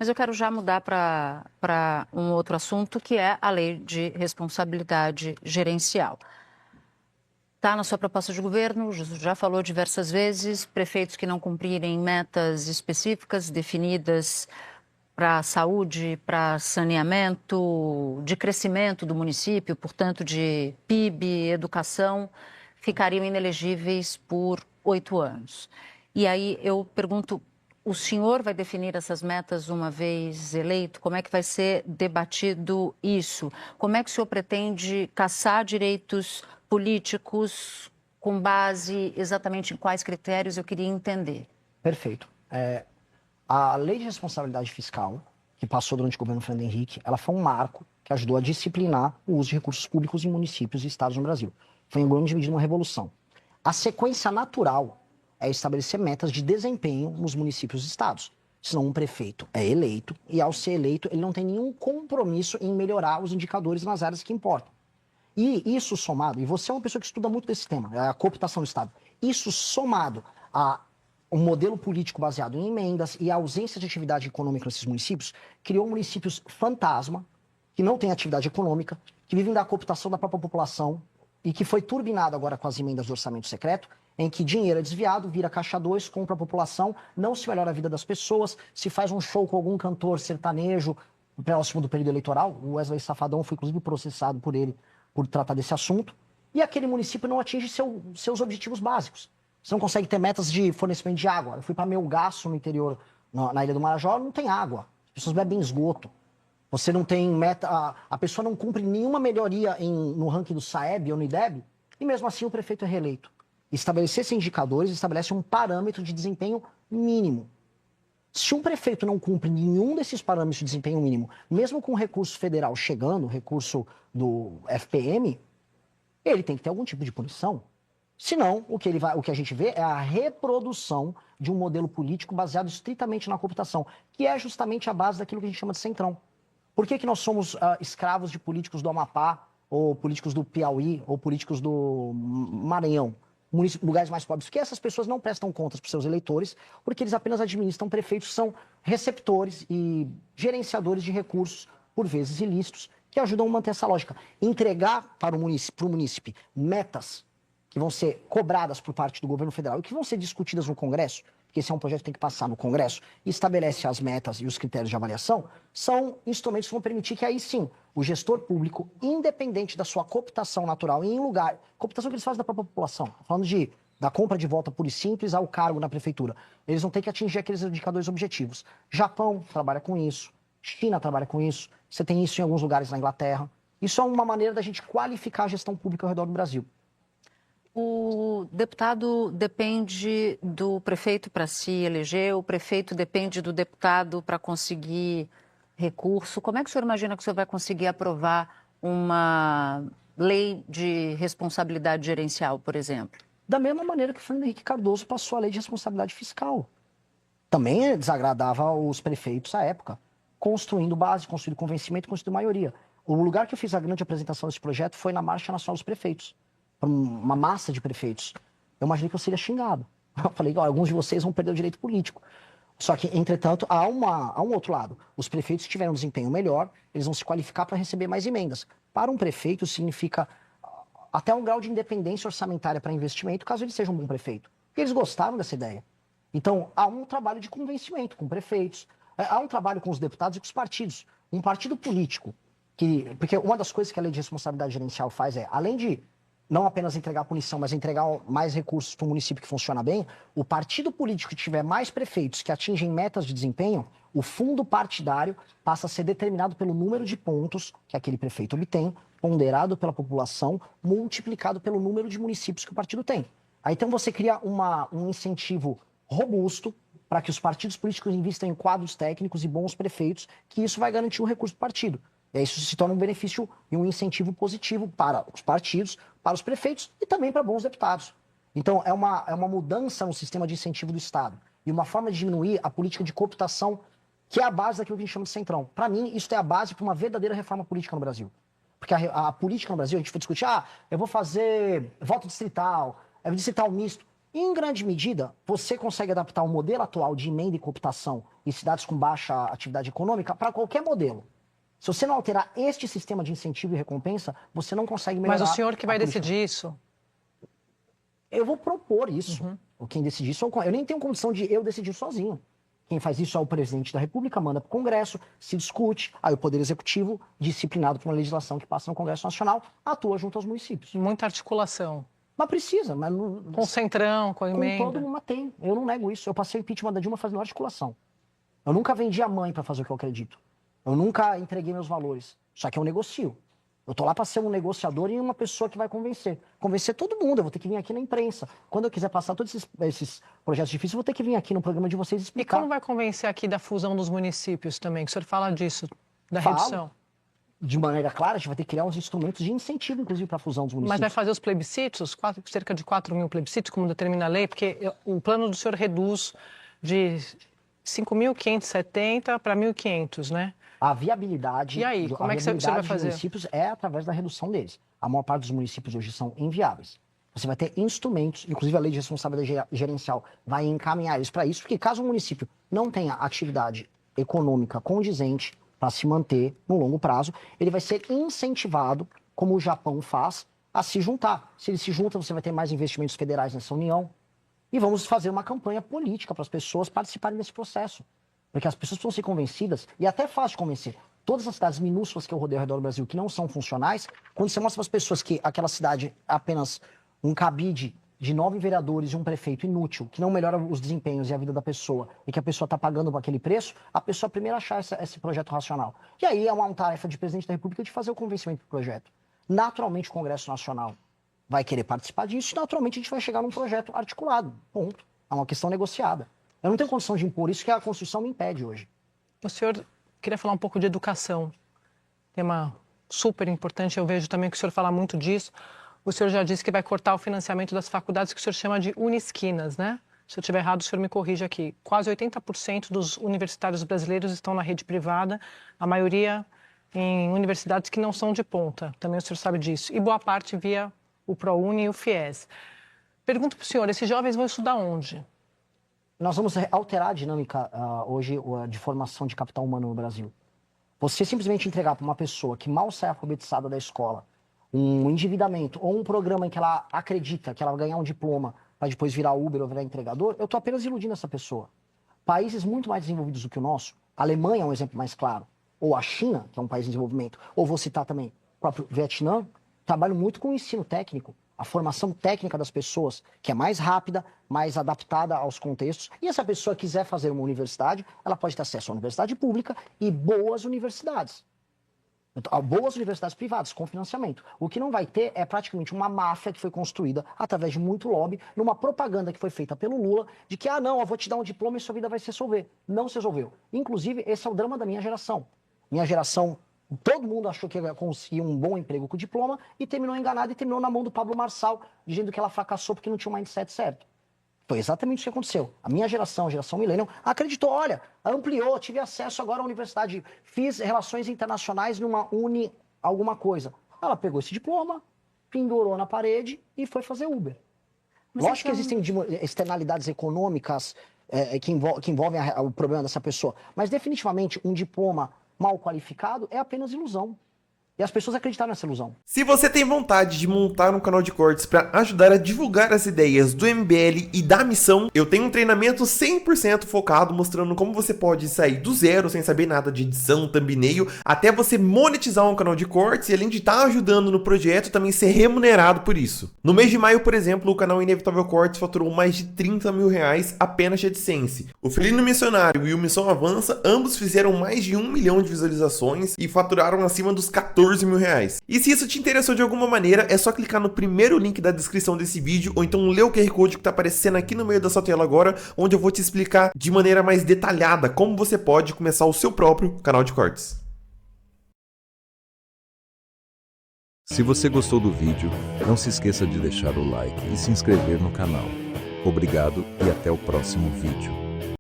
Mas eu quero já mudar para um outro assunto, que é a lei de responsabilidade gerencial. Está na sua proposta de governo, já falou diversas vezes, prefeitos que não cumprirem metas específicas definidas para saúde, para saneamento, de crescimento do município, portanto de PIB, educação, ficariam inelegíveis por 8 anos. E aí eu pergunto, o senhor vai definir essas metas uma vez eleito? Como é que vai ser debatido isso? Como é que o senhor pretende caçar direitos políticos com base exatamente em quais critérios? Eu queria entender. Perfeito. A lei de responsabilidade fiscal, que passou durante o governo Fernando Henrique, ela foi um marco que ajudou a disciplinar o uso de recursos públicos em municípios e estados no Brasil. Foi em grande medida uma revolução. A sequência natural é estabelecer metas de desempenho nos municípios e estados. Senão um prefeito é eleito e, ao ser eleito, ele não tem nenhum compromisso em melhorar os indicadores nas áreas que importam. E isso somado, e você é uma pessoa que estuda muito desse tema, a cooptação do Estado, isso somado a um modelo político baseado em emendas e a ausência de atividade econômica nesses municípios, criou municípios fantasma, que não têm atividade econômica, que vivem da cooptação da própria população e que foi turbinado agora com as emendas do orçamento secreto, em que dinheiro é desviado, vira caixa 2, compra a população, não se melhora a vida das pessoas, se faz um show com algum cantor sertanejo próximo do período eleitoral, o Wesley Safadão foi inclusive processado por ele por tratar desse assunto, e aquele município não atinge seus objetivos básicos. Você não consegue ter metas de fornecimento de água. Eu fui para Melgaço, no interior, na Ilha do Marajó, não tem água. As pessoas bebem esgoto. Você não tem meta, a pessoa não cumpre nenhuma melhoria no ranking do SAEB ou no IDEB, e mesmo assim o prefeito é reeleito. Estabelecer esses indicadores estabelece um parâmetro de desempenho mínimo. Se um prefeito não cumpre nenhum desses parâmetros de desempenho mínimo, mesmo com o recurso federal chegando, o recurso do FPM, ele tem que ter algum tipo de punição. Senão, o que a gente vê é a reprodução de um modelo político baseado estritamente na cooptação, que é justamente a base daquilo que a gente chama de centrão. Por que nós somos escravos de políticos do Amapá, ou políticos do Piauí, ou políticos do Maranhão? Lugares mais pobres, porque essas pessoas não prestam contas para os seus eleitores, porque eles apenas administram prefeitos, são receptores e gerenciadores de recursos, por vezes ilícitos, que ajudam a manter essa lógica. Entregar para o munícipe metas que vão ser cobradas por parte do governo federal e que vão ser discutidas no Congresso, porque esse é um projeto que tem que passar no Congresso, e estabelece as metas e os critérios de avaliação, são instrumentos que vão permitir que aí sim, o gestor público, independente da sua cooptação natural, em lugar, cooptação que eles fazem da própria população, falando da compra de volta pura e simples ao cargo na prefeitura, eles vão ter que atingir aqueles indicadores objetivos. Japão trabalha com isso, China trabalha com isso, você tem isso em alguns lugares na Inglaterra. Isso é uma maneira da gente qualificar a gestão pública ao redor do Brasil. O deputado depende do prefeito para se eleger, o prefeito depende do deputado para conseguir recurso. Como é que o senhor imagina que o senhor vai conseguir aprovar uma lei de responsabilidade gerencial, por exemplo? Da mesma maneira que o Fernando Henrique Cardoso passou a lei de responsabilidade fiscal. Também desagradava os prefeitos à época, construindo base, construindo convencimento, construindo maioria. O lugar que eu fiz a grande apresentação desse projeto foi na Marcha Nacional dos Prefeitos, para uma massa de prefeitos. Eu imaginei que eu seria xingado. Eu falei, alguns de vocês vão perder o direito político. Só que, entretanto, há um outro lado. Os prefeitos que tiverem um desempenho melhor, eles vão se qualificar para receber mais emendas. Para um prefeito, significa até um grau de independência orçamentária para investimento, caso ele seja um bom prefeito. Porque eles gostaram dessa ideia. Então, há um trabalho de convencimento com prefeitos, há um trabalho com os deputados e com os partidos. Um partido político, porque uma das coisas que a lei de responsabilidade gerencial faz é, além de não apenas entregar punição, mas entregar mais recursos para um município que funciona bem, o partido político que tiver mais prefeitos que atingem metas de desempenho, o fundo partidário passa a ser determinado pelo número de pontos que aquele prefeito obtém, ponderado pela população, multiplicado pelo número de municípios que o partido tem. Aí então você cria um incentivo robusto para que os partidos políticos invistam em quadros técnicos e bons prefeitos, que isso vai garantir o recurso do partido. E aí isso se torna um benefício e um incentivo positivo para os partidos, para os prefeitos e também para bons deputados. Então, é uma mudança no sistema de incentivo do Estado e uma forma de diminuir a política de cooptação, que é a base daquilo que a gente chama de centrão. Para mim, isso é a base para uma verdadeira reforma política no Brasil. Porque a política no Brasil, a gente foi discutir, eu vou fazer voto distrital, distrital misto. Em grande medida, você consegue adaptar o modelo atual de emenda e cooptação em cidades com baixa atividade econômica para qualquer modelo. Se você não alterar este sistema de incentivo e recompensa, você não consegue melhorar. Mas o senhor que vai a política. decidir isso? Eu vou propor isso. Quem decide isso, eu nem tenho condição de eu decidir sozinho. Quem faz isso é o presidente da República, manda para o Congresso, se discute, aí o Poder Executivo, disciplinado por uma legislação que passa no Congresso Nacional, atua junto aos municípios. Muita articulação. Mas precisa, mas não... Com o Centrão, com a emenda. Com todo mundo tem. Eu não nego isso. Eu passei o impeachment da Dilma fazendo articulação. Eu nunca vendi a mãe para fazer o que eu acredito. Eu nunca entreguei meus valores. Só que eu negocio. Eu tô lá para ser um negociador e uma pessoa que vai convencer. Convencer todo mundo. Eu vou ter que vir aqui na imprensa. Quando eu quiser passar todos esses projetos difíceis, eu vou ter que vir aqui no programa de vocês explicar. E como vai convencer aqui da fusão dos municípios também? Que o senhor fala disso, da Falo. redução. De maneira clara, a gente vai ter que criar uns instrumentos de incentivo, inclusive, para a fusão dos municípios. Mas vai fazer os plebiscitos? Cerca de 4 mil plebiscitos, como determina a lei? Porque o plano do senhor reduz de 5.570 para 1.500, né? A viabilidade, e aí, como é que você vai fazer? Dos municípios é através da redução deles. A maior parte dos municípios hoje são inviáveis. Você vai ter instrumentos, inclusive a lei de responsabilidade gerencial vai encaminhar eles para isso, porque caso o município não tenha atividade econômica condizente para se manter no longo prazo, ele vai ser incentivado, como o Japão faz, a se juntar. Se ele se junta, você vai ter mais investimentos federais nessa união. E vamos fazer uma campanha política para as pessoas participarem desse processo. Porque as pessoas precisam ser convencidas, e é até fácil de convencer. Todas as cidades minúsculas que eu rodei ao redor do Brasil, que não são funcionais, quando você mostra para as pessoas que aquela cidade é apenas um cabide de 9 vereadores e um prefeito inútil, que não melhora os desempenhos e a vida da pessoa, e que a pessoa está pagando aquele preço, a pessoa primeiro achar esse projeto racional. E aí é uma tarefa de presidente da República de fazer o convencimento do projeto. Naturalmente o Congresso Nacional vai querer participar disso, e naturalmente a gente vai chegar num projeto articulado. Ponto. É uma questão negociada. Eu não tenho condição de impor isso, que a Constituição me impede hoje. O senhor queria falar um pouco de educação. Tema super importante, eu vejo também que o senhor fala muito disso. O senhor já disse que vai cortar o financiamento das faculdades que o senhor chama de unisquinas, né? Se eu estiver errado, o senhor me corrige aqui. Quase 80% dos universitários brasileiros estão na rede privada, a maioria em universidades que não são de ponta. Também o senhor sabe disso. E boa parte via o ProUni e o FIES. Pergunto para o senhor, esses jovens vão estudar onde? Nós vamos alterar a dinâmica hoje de formação de capital humano no Brasil. Você simplesmente entregar para uma pessoa que mal sai alfabetizada da escola um endividamento ou um programa em que ela acredita que ela vai ganhar um diploma para depois virar Uber ou virar entregador, eu estou apenas iludindo essa pessoa. Países muito mais desenvolvidos do que o nosso, a Alemanha é um exemplo mais claro, ou a China, que é um país em desenvolvimento, ou vou citar também o próprio Vietnã, trabalham muito com o ensino técnico. A formação técnica das pessoas, que é mais rápida, mais adaptada aos contextos. E essa pessoa quiser fazer uma universidade, ela pode ter acesso à universidade pública e boas universidades. Então, boas universidades privadas, com financiamento. O que não vai ter é praticamente uma máfia que foi construída através de muito lobby, numa propaganda que foi feita pelo Lula, de que, não, eu vou te dar um diploma e sua vida vai se resolver. Não se resolveu. Inclusive, esse é o drama da minha geração. Minha geração... Todo mundo achou que ia conseguir um bom emprego com diploma e terminou enganado e terminou na mão do Pablo Marçal, dizendo que ela fracassou porque não tinha um mindset certo. Foi exatamente o que aconteceu. A minha geração, a geração millennial, acreditou, olha, ampliou, tive acesso agora à universidade, fiz relações internacionais numa uni alguma coisa. Ela pegou esse diploma, pendurou na parede e foi fazer Uber. Lógico que existem externalidades econômicas que envolvem o problema dessa pessoa, mas definitivamente um diploma mal qualificado é apenas ilusão. E as pessoas acreditaram nessa ilusão. Se você tem vontade de montar um canal de cortes para ajudar a divulgar as ideias do MBL e da missão, eu tenho um treinamento 100% focado mostrando como você pode sair do zero sem saber nada de edição, thumbnail, até você monetizar um canal de cortes e além de estar ajudando no projeto, também ser remunerado por isso. No mês de maio, por exemplo, o canal Inevitável Cortes faturou mais de 30 mil reais apenas de AdSense. O Felino Missionário e o Missão Avança, ambos fizeram mais de 1 milhão de visualizações e faturaram acima dos 14 mil reais. E se isso te interessou de alguma maneira, é só clicar no primeiro link da descrição desse vídeo ou então ler o QR Code que tá aparecendo aqui no meio da sua tela agora, onde eu vou te explicar de maneira mais detalhada como você pode começar o seu próprio canal de cortes. Se você gostou do vídeo, não se esqueça de deixar o like e se inscrever no canal. Obrigado e até o próximo vídeo.